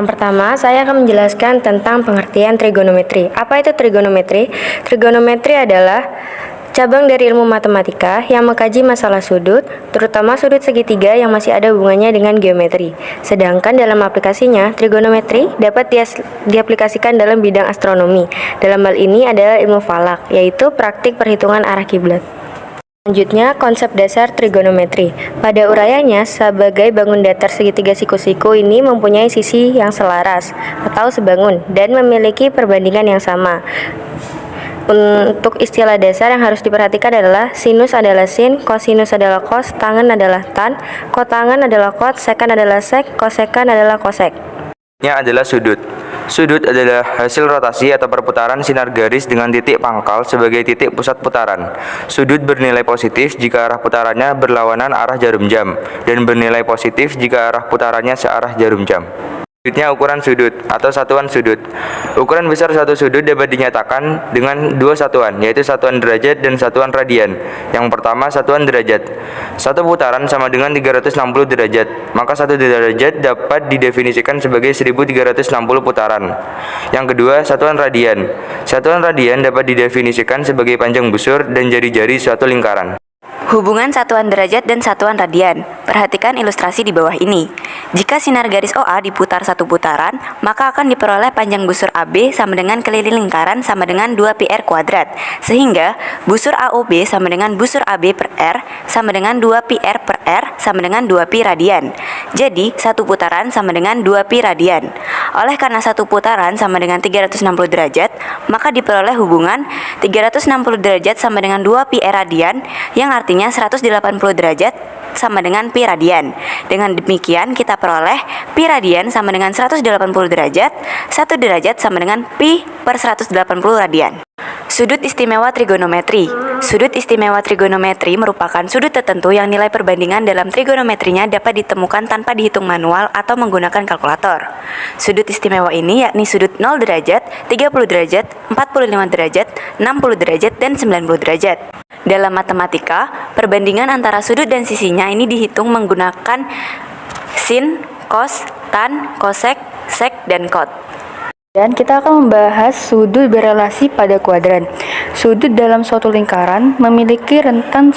Yang pertama, saya akan menjelaskan tentang pengertian trigonometri. Apa itu trigonometri? Trigonometri adalah cabang dari ilmu matematika yang mengkaji masalah sudut, terutama sudut segitiga yang masih ada hubungannya dengan geometri. Sedangkan dalam aplikasinya, trigonometri dapat diaplikasikan dalam bidang astronomi. Dalam hal ini adalah ilmu falak, yaitu praktik perhitungan arah kiblat. Selanjutnya, konsep dasar trigonometri. Pada urayanya, sebagai bangun datar segitiga siku-siku ini mempunyai sisi yang selaras atau sebangun dan memiliki perbandingan yang sama. Untuk istilah dasar yang harus diperhatikan adalah sinus adalah sin, kosinus adalah kos, tangen adalah tan, kotangen adalah kot, sekan adalah sek, kosekan adalah kosek. Ini adalah sudut. Sudut adalah hasil rotasi atau perputaran sinar garis dengan titik pangkal sebagai titik pusat putaran. Sudut bernilai positif jika arah putarannya berlawanan arah jarum jam, dan bernilai positif jika arah putarannya searah jarum jam. Selanjutnya, ukuran sudut atau satuan sudut. Ukuran besar satu sudut dapat dinyatakan dengan dua satuan, yaitu satuan derajat dan satuan radian. Yang pertama, satuan derajat. Satu putaran sama dengan 360 derajat, maka satu derajat dapat didefinisikan sebagai 1360 putaran. Yang kedua, satuan radian. Satuan radian dapat didefinisikan sebagai panjang busur dan jari-jari suatu lingkaran. Hubungan satuan derajat dan satuan radian. Perhatikan ilustrasi di bawah ini. Jika sinar garis OA diputar satu putaran, maka akan diperoleh panjang busur AB sama dengan keliling lingkaran sama dengan 2πr kuadrat. Sehingga busur AOB sama dengan busur AB per R sama dengan 2πr per R sama dengan 2π radian. Jadi, satu putaran sama dengan 2π radian. Oleh karena satu putaran sama dengan 360 derajat, maka diperoleh hubungan 360 derajat sama dengan 2πr radian, yang artinya 180 derajat sama dengan pi radian. Dengan demikian kita peroleh pi radian sama dengan 180 derajat, 1 derajat sama dengan pi per 180 radian. Sudut istimewa trigonometri. Sudut istimewa trigonometri merupakan sudut tertentu yang nilai perbandingan dalam trigonometrinya dapat ditemukan tanpa dihitung manual atau menggunakan kalkulator. Sudut istimewa ini yakni sudut 0 derajat, 30 derajat, 45 derajat, 60 derajat, dan 90 derajat. Dalam matematika, perbandingan antara sudut dan sisinya ini dihitung menggunakan sin, kos, tan, kosek, sek, dan kot. Dan kita akan membahas sudut berelasi pada kuadran. Sudut dalam suatu lingkaran memiliki rentang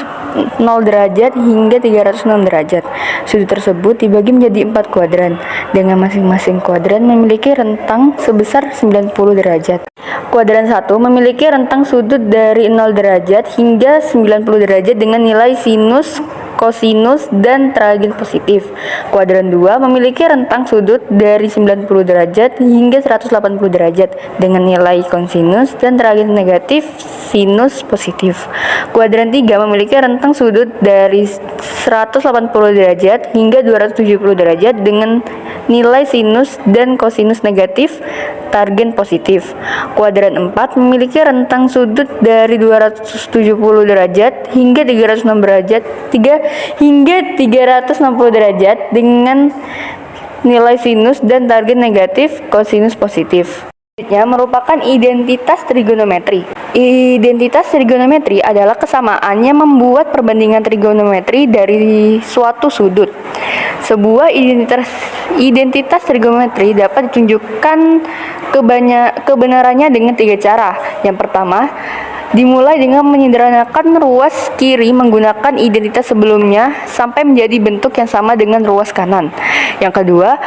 0 derajat hingga 306 derajat. Sudut tersebut dibagi menjadi 4 kuadran, dengan masing-masing kuadran memiliki rentang sebesar 90 derajat. Kuadran 1 memiliki rentang sudut dari 0 derajat hingga 90 derajat dengan nilai sinus, kosinus, dan tanggen positif. Kuadran 2 memiliki rentang sudut dari 90 derajat hingga 180 derajat dengan nilai kosinus dan tanggen negatif sinus positif. Kuadran 3 memiliki rentang sudut dari 180 derajat hingga 270 derajat dengan nilai sinus dan kosinus negatif tanggen positif. Kuadran 4 memiliki rentang sudut dari 270 derajat hingga 306 derajat hingga 360 derajat dengan nilai sinus dan tanggen negatif kosinus positif. Selanjutnya merupakan identitas trigonometri. Identitas trigonometri adalah kesamaan yang membuat perbandingan trigonometri dari suatu sudut. Sebuah identitas trigonometri dapat ditunjukkan kebenarannya dengan 3 cara. Yang pertama, dimulai dengan menyederhanakan ruas kiri menggunakan identitas sebelumnya sampai menjadi bentuk yang sama dengan ruas kanan. Yang kedua,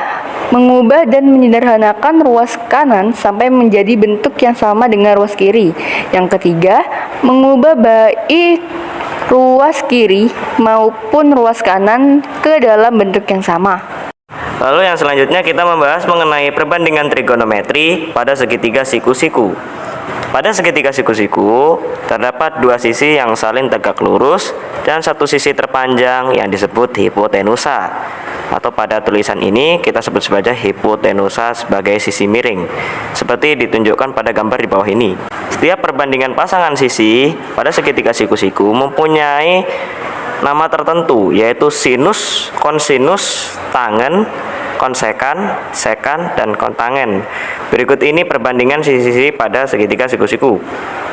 mengubah dan menyederhanakan ruas kanan sampai menjadi bentuk yang sama dengan ruas kiri. Yang ketiga, mengubah baik ruas kiri maupun ruas kanan ke dalam bentuk yang sama. Lalu yang selanjutnya kita membahas mengenai perbandingan trigonometri pada segitiga siku-siku. Pada segitiga siku-siku terdapat dua sisi yang saling tegak lurus dan satu sisi terpanjang yang disebut hipotenusa, atau pada tulisan ini kita sebut saja hipotenusa sebagai sisi miring, seperti ditunjukkan pada gambar di bawah ini. Setiap perbandingan pasangan sisi pada segitiga siku-siku mempunyai nama tertentu, yaitu sinus, kosinus, tangen, konsekan, sekan, dan kontangen. Berikut ini perbandingan sisi-sisi pada segitiga siku-siku.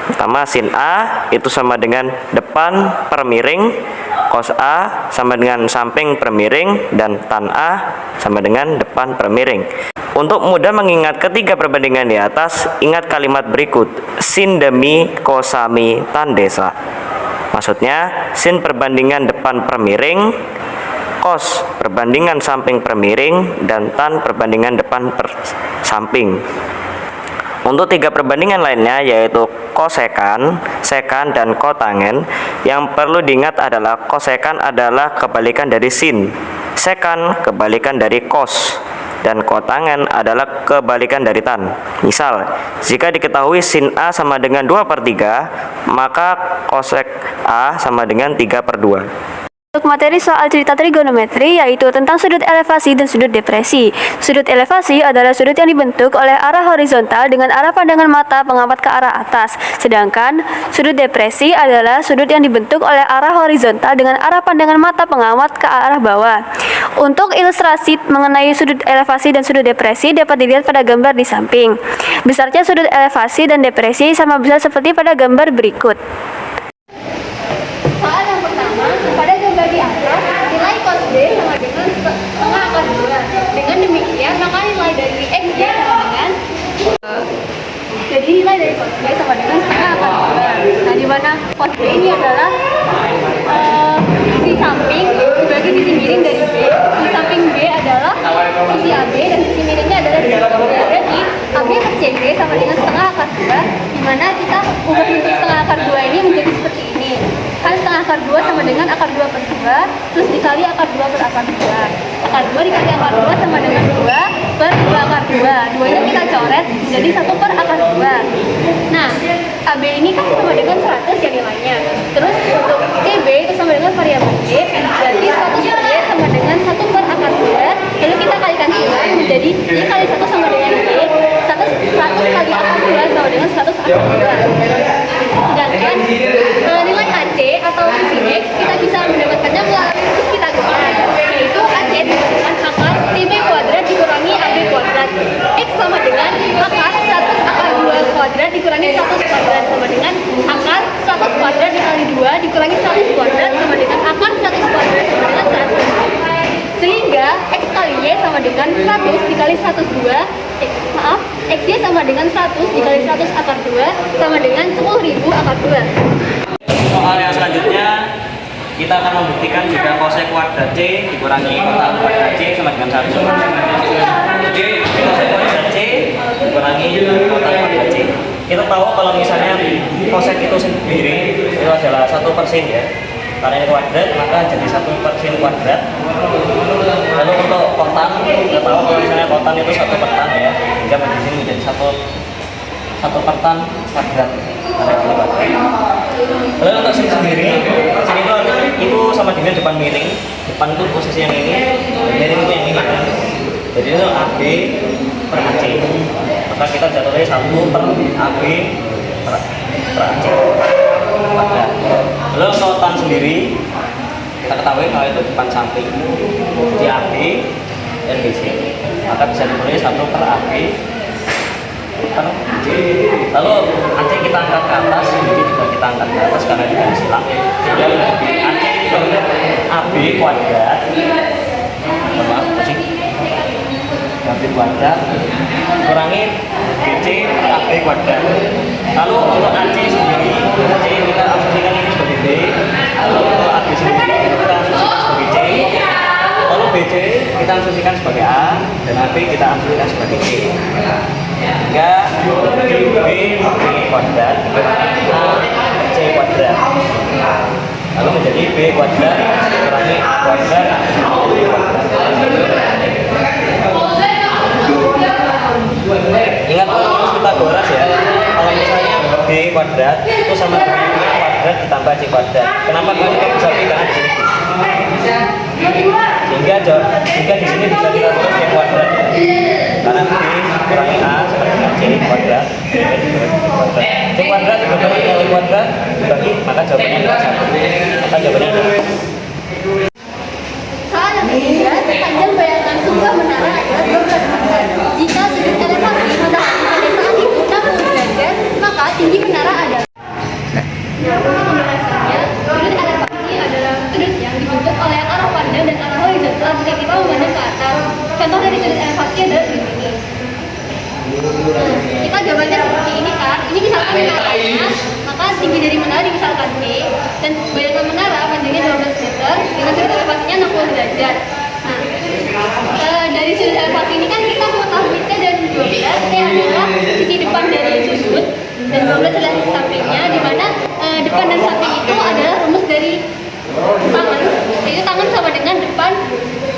Pertama, sin A itu sama dengan depan per miring, cos A sama dengan samping per miring, dan tan A sama dengan depan per miring. Untuk mudah mengingat ketiga perbandingan di atas, ingat kalimat berikut: sin demi kosami tan desa. Maksudnya, sin perbandingan depan per miring, cos perbandingan samping per miring, dan tan perbandingan depan per samping. Untuk tiga perbandingan lainnya, yaitu kosekan, sekan, dan kotangen, yang perlu diingat adalah kosekan adalah kebalikan dari sin, sekan kebalikan dari kos, dan kotangen adalah kebalikan dari tan. Misal, jika diketahui sin A sama dengan 2/3, maka kosek A sama dengan 3/2. Untuk materi soal cerita trigonometri, yaitu tentang sudut elevasi dan sudut depresi. Sudut elevasi adalah sudut yang dibentuk oleh arah horizontal dengan arah pandangan mata pengamat ke arah atas. Sedangkan sudut depresi adalah sudut yang dibentuk oleh arah horizontal dengan arah pandangan mata pengamat ke arah bawah. Untuk ilustrasi mengenai sudut elevasi dan sudut depresi dapat dilihat pada gambar di samping. Besarnya sudut elevasi dan depresi sama besar seperti pada gambar berikut. Soal yang pertama, pada gambar di atas, nilai cos B sama dengan setengah akar 2. Dengan demikian, maka nilai dari XB sama dengan jadi nilai dari cos B sama dengan setengah akar 2. Nah, di mana cos B ini adalah sisi samping dibagi sisi miring dari B. Sisi samping B adalah sisi AB dan sisi miringnya adalah dari AB. Berarti AB per CB sama dengan setengah akar 2, di mana kita ubah bentuk setengah akar 2 ini menjadi seperti ini. Kan setengah akar 2 sama dengan akar 2 per 2, terus dikali akar 2 per akar 2. Akar 2 dikali akar 2 sama dengan 2 per 2 akar 2. 2 nya kita coret menjadi 1 per akar 2. Nah, AB ini kan sama dengan 100 ya nilainya. Terus untuk CB itu sama dengan variabel B, berarti 100 per Y sama dengan 1 per akar 2. Lalu kita kalikan sini menjadi Y kali 1 sama dengan Y. 100 kali akar 2 sama dengan 100 akar 2. Sedangkan nilai AC atau sisi X kita bisa mendapatkannya melalui Pitagoras, yaitu AC sama dengan akar CB kuadrat dikurangi AB kuadrat. X sama dengan akar 100 akar 2 kuadrat dikurangi 100 kuadrat sama dengan akar 100 kuadrat dikali 2 dikurangi 100 kuadrat sama dengan akar 100 kuadrat sama dengan 100. Sehingga X kali Y sama dengan 100 dikali 102, XY sama dengan 100 dikali 100 akar 2 sama dengan 10.000 akar 2. Soal yang selanjutnya, kita akan membuktikan jika cosec kuadrat C dikurangi kotak kuadrat C sama dengan 1. Jadi, cosec kuadrat C dikurangi kotak kuadrat C. Kita tahu kalau misalnya cosec itu sendiri itu adalah 1% ya. Karena ini kuadrat, maka jadi 1% kuadrat. Lalu untuk kotan, kita tahu kalau misalnya kotan itu 1 per tan ya, hingga di sini menjadi 1 per tan kuadrat. Karena ini kuadrat. Lalu untuk sini sendiri, sini itu sama dengan depan miring. Depan itu posisi yang ini, dan miring itu yang ini. Jadi itu AB per AC. Maka kita jatuhnya 1 per AB per AC. Lalu untuk tan sendiri, kita ketahui kalau itu depan samping, jadi AB dan BC, maka bisa ditulis 1 per AB per BC. Lalu AC kita angkat ke atas, BC juga kita angkat ke atas karena juga disilang, sehingga AC per AB kuadrat, maaf apa sih? AB kuadrat kurangi BC per AB kuadrat. Lalu untuk AC sendiri, AC kita asumsikan ini sebagai B. Lalu untuk AB sendiri kita asumsikan sebagai C. Lalu BC kita asumsikan sebagai A, dan AB kita asumsikan sebagai C. Sehingga B kuadrat dikurangi A per C kuadrat. Lalu menjadi B kuadrat dikurangi A kuadrat menjadi B kuadrat. Ingat rumus Pitagoras ya. Kalau misalnya B kuadrat itu sama dengan B kuadrat ditambah C kuadrat. Kenapa kalian kok bisa B? Karena di sini B. Sehingga di sini bisa kita tulis C kuadrat ya. Karena B kurangi A sama dengan C kuadrat. C kuadrat dibagi oleh kuadrat dibagi, maka jawabannya adalah 1. Maka jawabannya adalah Soal yang ketiga, panjang bayangan sebuah menara adalah 12 meter. Jika sudut elevasi matahari pada saat itu 60 derajat, maka tinggi menara adalah. Nah, untuk pembahasannya, sudut elevasi adalah sudut yang derajat. Nah, dari sudut elevasi ini kan kita mengetahui T dan 12. T adalah sisi depan dari sudut dan 12 adalah sisi sampingnya, di mana depan dan samping itu adalah rumus dari tangan, yaitu tangan sama dengan depan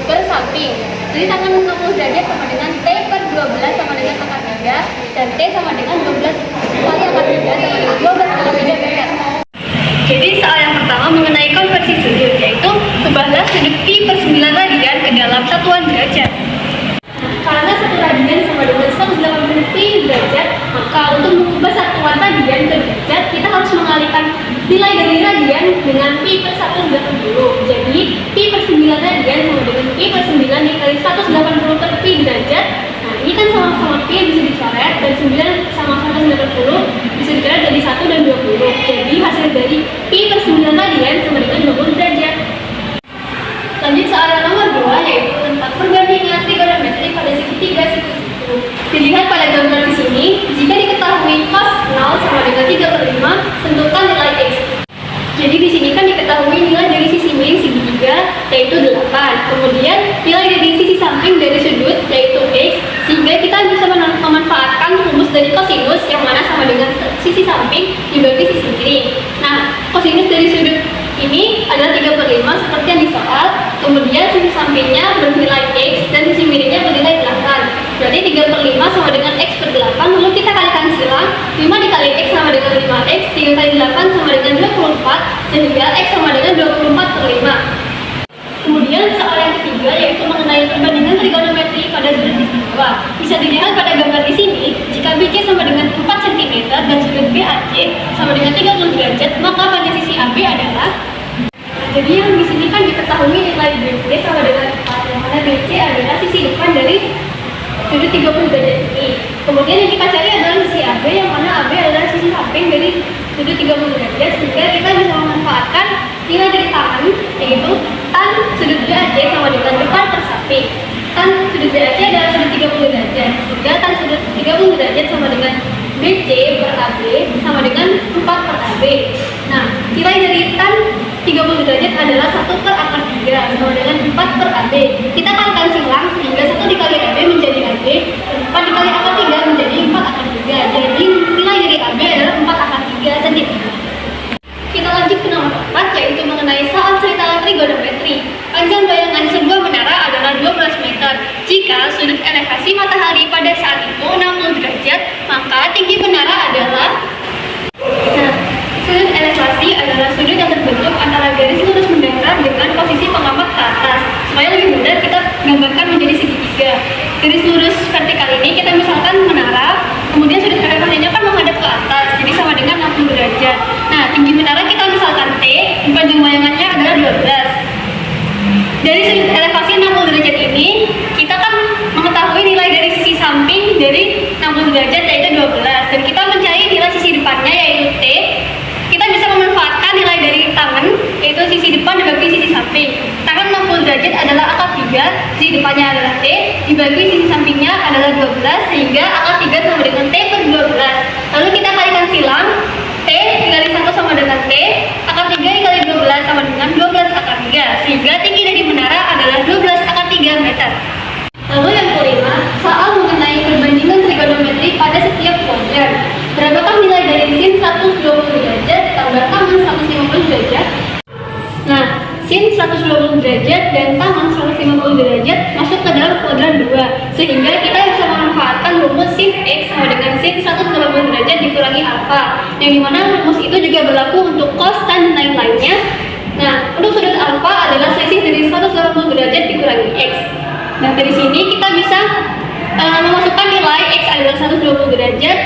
per samping. Jadi tangan 60 derajat sama dengan T per 12 sama dengan akar 3, dan T sama dengan 12 kali akar 3 sama dengan 12 akar 3 meter. Jadi soal yang pertama mengenai konversi sudut, yaitu ubahlah sudut pi per 9 radian ke dalam satuan derajat. Karena 1 radian sama dengan 180 pi derajat, maka untuk mengubah satuan radian ke derajat, kita harus mengalihkan nilai dari radian dengan pi per 180. Jadi pi per 9 radian sama dengan pi per 9 dikali 180 per pi derajat. Nah, ini kan sama-sama pi bisa dicoret, dan 9 sama 180 bisa dicoret jadi 1 dan 20. Jadi hasil dari pi per 9 radian sama dengan 20 derajat. Lanjut soal yang nomor 2, yaitu tentang perbandingan trigonometri pada segitiga siku-siku. Dilihat pada gambar di sini, jika diketahui cos 0 sama dengan 3/5, tentukan nilai x. Jadi di sini kan diketahui nilai dari sisi miring segitiga, yaitu 8. Kemudian nilai dari sisi samping dari sudut, yaitu x, sehingga kita bisa memanfaatkan rumus dari kosinus, yang mana sama dengan sisi samping dibagi sisi miring. Nah, kosinus dari sudut ini adalah 3/5 seperti yang di soal. Kemudian sisi sampingnya bernilai x dan sisi miringnya bernilai 8. Berarti 3/5 sama dengan x per 8. Lalu kita kalikan silang, 5 dikali x sama dengan 5x, 3 kali 8 sama dengan 24, sehingga x sama dengan 24/5. Kemudian soal yang ketiga, yaitu mengenai perbandingan trigonometri pada sudut istiwa. Bisa dilihat pada gambar di sini, jika BC sama dengan 4 cm dan sudut BAC sama dengan 30 derajat, maka pada sisi AB adalah, jadi yang di sini kan diketahui nilai BC sama dengan 4, yang mana BC adalah sisi depan dari sudut 30 derajat ini. Kemudian yang kita cari adalah sisi AB, yang mana AB adalah sisi samping dari sudut 30 derajat, sehingga kita bisa memanfaatkan nilai dari tangan, yaitu tan sudut BAC sama dengan depan per samping. Tan sudut BAC adalah sudut 30 derajat, sehingga tan sudut 30 derajat sama dengan BC per AB sama dengan 4 per AB. Nah, nilai dari tan 30 derajat adalah 1 per akar 3 sama dengan 4 per AB. Kita kalikan silang, sehingga 1 dikali AB menjadi AB, dan 4 dikali akar 3 menjadi 4 akar 3. Jadi nilai dari AB adalah 4 akar 3 cm. Kita lanjut ke nomor 4, yaitu mengenai soal cerita trigonometri. Panjang bayangan sebuah menara adalah 12 meter. Jika sudut elevasi matahari pada saat itu 60 derajat, maka tinggi menara adalah... Nah, sudut elevasi adalah sudut yang terbentuk antara garis lurus mendatar dengan posisi pengamat ke atas. Supaya lebih mudah, kita gambarkan menjadi segitiga. Garis lurus vertikal ini kita misalkan menara, kemudian sudut elevasinya kan menghadap ke atas, jadi sama dengan 60 derajat. Nah, tinggi menara kita misalkan T, panjang bayangannya adalah 12. Dari sudut elevasi 60 derajat ini, kita kan mengetahui nilai dari sisi samping dari 60 derajat, yaitu 12. Dan kita mencari nilai sisi depannya, yaitu T. Kita bisa memanfaatkan nilai dari tangan, yaitu sisi depan dibagi sisi samping. Tangan 60 derajat adalah akar 3, sisi depannya adalah T, dibagi sisi sampingnya adalah 12, sehingga akar 3 sama dengan T per 12. Lalu kita kalikan silang, T dikali 1 sama dengan T, akar 3 dikali 12 sama dengan 12 akar 3, sehingga tinggi dari menara adalah 12 akar 3 meter. Lalu yang kelima, soal mengenai perbandingan trigonometri pada setiap kuadran. Berapakah nilai dari sin 120 derajat tambah tangan 150 derajat? Nah, sin 120 derajat dan tangan 150 derajat masuk ke dalam kuadran 2, sehingga kita bisa memanfaatkan rumus sin x sama dengan sin 180 derajat dikurangi alfa, yang dimana rumus itu juga berlaku untuk cos, tan, dan lain-lainnya. Nah, untuk sudut alfa adalah selisih dari 180 derajat dikurangi x. Nah, dari sini kita bisa memasukkan nilai x adalah 120 derajat,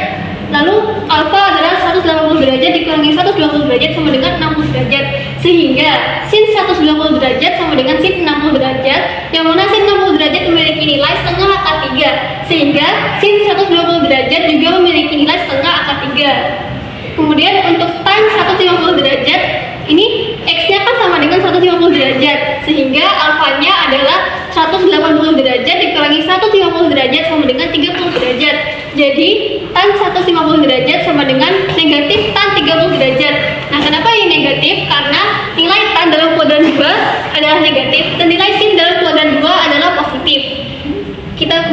lalu alfa adalah 180 derajat dikurangi 120 derajat sama dengan 60 derajat, sehingga sin 120 derajat sama dengan sin 60 derajat, yang mana sin 60 derajat memiliki nilai setengah akar 3, sehingga sin 120 derajat juga memiliki nilai setengah akar 3. Kemudian untuk tan 150 derajat, ini x-nya kan sama dengan 150 derajat, sehingga alfanya adalah 180 derajat dikurangi 150 derajat sama dengan 30 derajat. Jadi tan 150 derajat sama dengan negatif tan 30 derajat. Nah, kenapa ini negatif? Karena nilai tan dalam kuadran 2 adalah negatif dan nilai sin dalam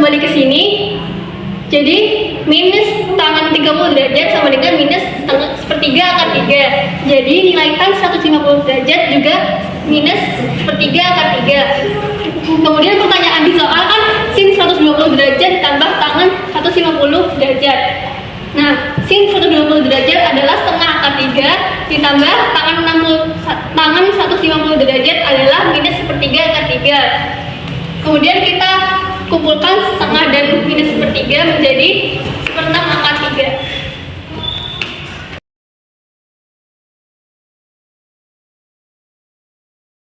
kembali ke sini. Jadi minus tangan 30 derajat sama dengan minus sepertiga akar 3. Jadi nilai tan 150 derajat juga minus sepertiga akar 3. Kemudian pertanyaan di soal kan sin 120 derajat ditambah tangan 150 derajat. Nah, sin 120 derajat adalah setengah akar 3 ditambah tangan 150 derajat adalah minus sepertiga akar 3. Kemudian kita kumpulkan setengah dan minus sepertiga menjadi 1/6 akar 3.